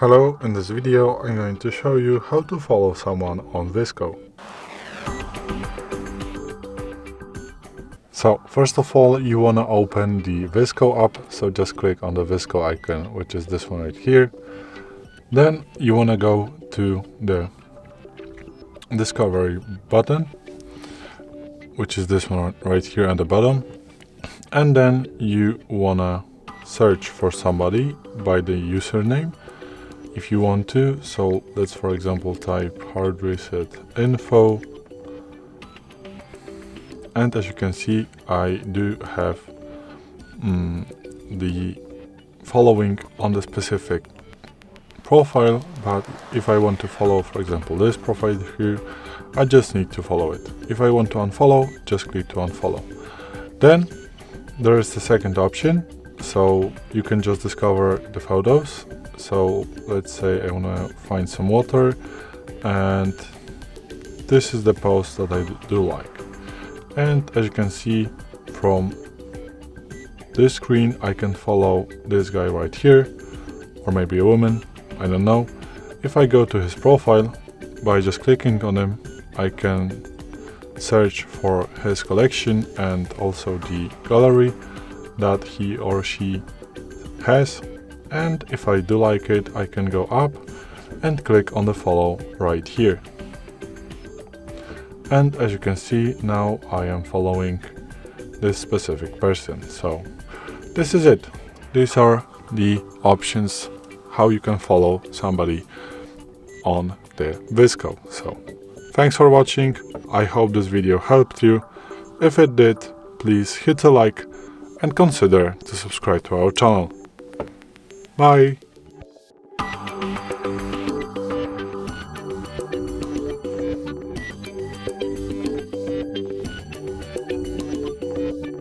Hello, in this video I'm going to show you how to follow someone on VSCO. So first of all you want to open the VSCO app, so just click on the VSCO icon, which is this one right here. Then you want to go to the discovery button, which is this one right here at the bottom, and then you want to search for somebody by the username if you want to. So let's for example type HardReset.Info, and as you can see I do have the following on the specific profile, but if I want to follow for example this profile here, I just need to follow it. If I want to unfollow, just click to unfollow. Then there is the second option, so you can just discover the photos. So let's say I want to find some water, and this is the post that I do like. And as you can see from this screen, I can follow this guy right here, or maybe a woman, I don't know. If I go to his profile, by just clicking on him, I can search for his collection and also the gallery that he or she has. And if I do like it, I can go up and click on the follow right here. And as you can see, now I am following this specific person. So this is it. These are the options how you can follow somebody on the VSCO. So thanks for watching. I hope this video helped you. If it did, please hit a like and consider to subscribe to our channel. Bye!